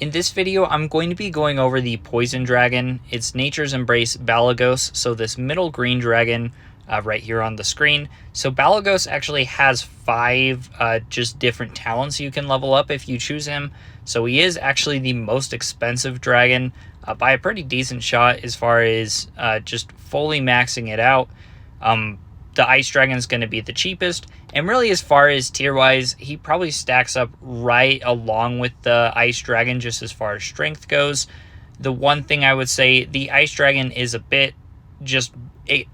In this video, I'm going to be going over the Poison Dragon. It's Nature's Embrace Balagos, so this middle green dragon right here on the screen. So Balagos actually has 5 just different talents you can level up if you choose him. So he is actually the most expensive dragon by a pretty decent shot as far as just fully maxing it out. The Ice Dragon is going to be the cheapest, and really as far as tier-wise, he probably stacks up right along with the Ice Dragon just as far as strength goes. The one thing I would say, the Ice Dragon is a bit just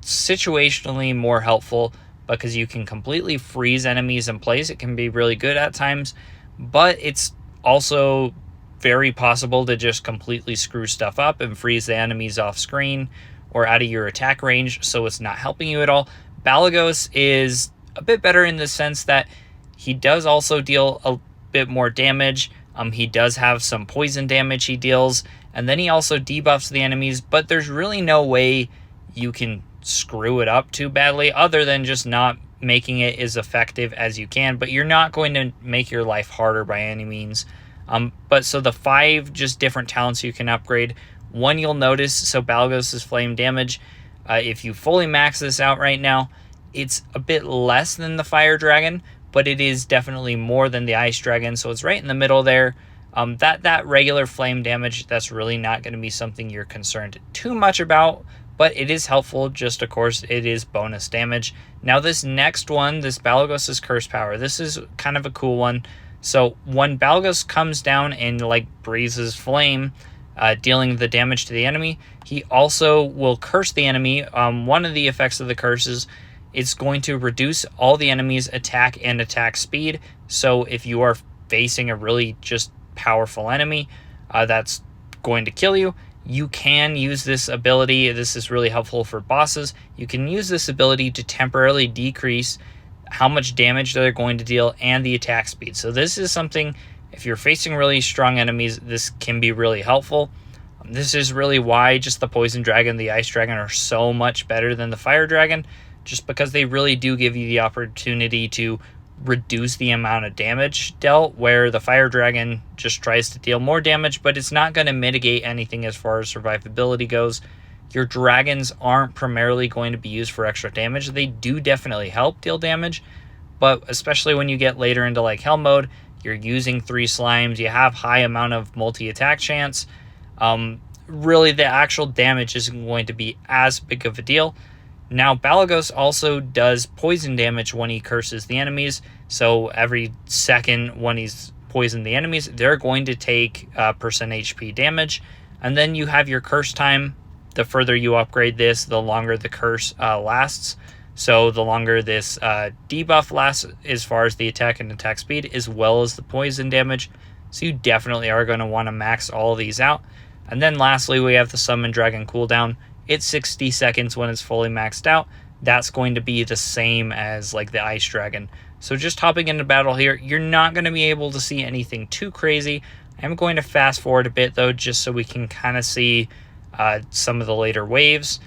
situationally more helpful because you can completely freeze enemies in place. It can be really good at times, but it's also very possible to just completely screw stuff up and freeze the enemies off screen or out of your attack range, so it's not helping you at all. Balagos is a bit better in the sense that he does also deal a bit more damage. He does have some poison damage he deals, and then he also debuffs the enemies, but there's really no way you can screw it up too badly other than just not making it as effective as you can, but you're not going to make your life harder by any means. But so the 5 just different talents you can upgrade. One you'll notice, so Balagos' flame damage, if you fully max this out right now, it's a bit less than the Fire Dragon, but it is definitely more than the Ice Dragon, so it's right in the middle there. That regular flame damage, that's really not going to be something you're concerned too much about, but it is helpful. Just, of course, it is bonus damage. Now this next one, this Balagos' Curse Power, this is kind of a cool one. So when Balagos comes down and like breathes his flame, dealing the damage to the enemy, he also will curse the enemy. One of the effects of the curses, it's going to reduce all the enemy's attack and attack speed. So if you are facing a really just powerful enemy that's going to kill you, you can use this ability. This is really helpful for bosses. You can use this ability to temporarily decrease how much damage they're going to deal and the attack speed. So this is something, if you're facing really strong enemies, this can be really helpful. This is really why just the Poison Dragon, the Ice Dragon are so much better than the Fire Dragon, just because they really do give you the opportunity to reduce the amount of damage dealt, where the Fire Dragon just tries to deal more damage, but it's not going to mitigate anything as far as survivability goes. Your dragons aren't primarily going to be used for extra damage. They do definitely help deal damage, but especially when you get later into like Hell mode, you're using 3 slimes, you have high amount of multi-attack chance. Really the actual damage isn't going to be as big of a deal. Now Balagos also does poison damage when he curses the enemies, so every second when he's poisoned the enemies, they're going to take percent HP damage. And then you have your curse time. The further you upgrade this, the longer the curse lasts. So the longer this debuff lasts as far as the attack and attack speed, as well as the poison damage. So you definitely are going to want to max all of these out. And then lastly, we have the Summon Dragon cooldown. It's 60 seconds when it's fully maxed out. That's going to be the same as like the Ice Dragon. So just hopping into battle here, you're not going to be able to see anything too crazy. I'm going to fast forward a bit though, just so we can kind of see some of the later waves,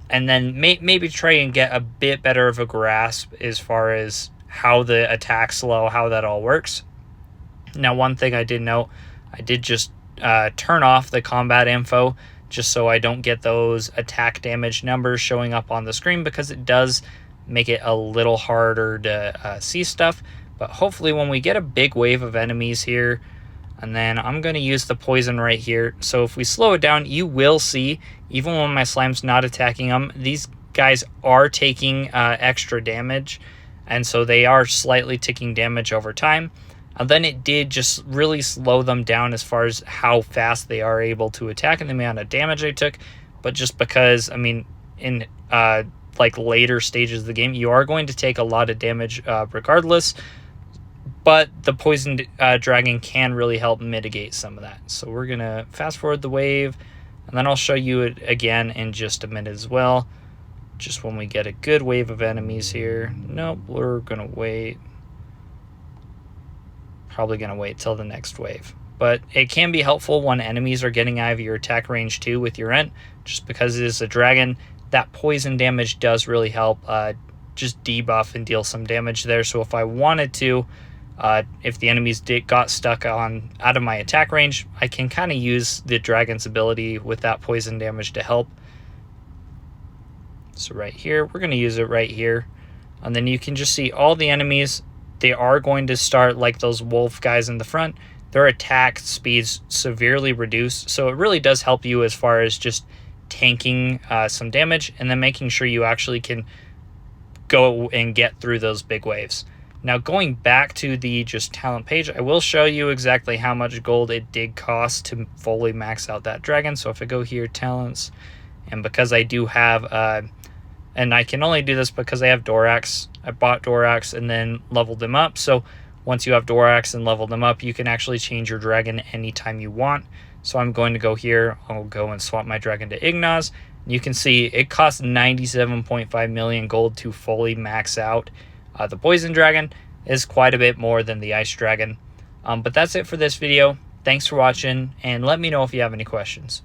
and then maybe try and get a bit better of a grasp as far as how the attack slow, how that all works. Now, one thing I did note, I did just turn off the combat info just so I don't get those attack damage numbers showing up on the screen, because it does make it a little harder to see stuff. But hopefully when we get a big wave of enemies here, and then I'm going to use the poison right here. So if we slow it down, you will see, even when my slime's not attacking them, these guys are taking extra damage. And so they are slightly taking damage over time. And then it did just really slow them down as far as how fast they are able to attack and the amount of damage they took. But just because, I mean, in like later stages of the game, you are going to take a lot of damage regardless. But the Poison Dragon can really help mitigate some of that. So we're going to fast forward the wave, and then I'll show you it again in just a minute as well. Just when we get a good wave of enemies here. Nope, we're going to wait. Probably going to wait till the next wave. But it can be helpful when enemies are getting out of your attack range too with your Ent. Just because it is a dragon, that poison damage does really help just debuff and deal some damage there. So if I wanted to, If the enemies got stuck out of my attack range, I can kind of use the dragon's ability with that poison damage to help. So right here, we're going to use it right here. And then you can just see all the enemies, they are going to start like those wolf guys in the front. Their attack speeds severely reduced. So it really does help you as far as just tanking some damage and then making sure you actually can go and get through those big waves. Now going back to the just talent page, I will show you exactly how much gold it did cost to fully max out that dragon. So if I go here, talents, and because I do have and I can only do this because I have Dorax. I bought Dorax and then leveled them up. So once you have Dorax and level them up, you can actually change your dragon anytime you want. So I'm going to go here. I'll go and swap my dragon to Ignaz. You can see it costs 97.5 million gold to fully max out. The poison dragon is quite a bit more than the ice dragon. But that's it for this video. Thanks for watching, and let me know if you have any questions.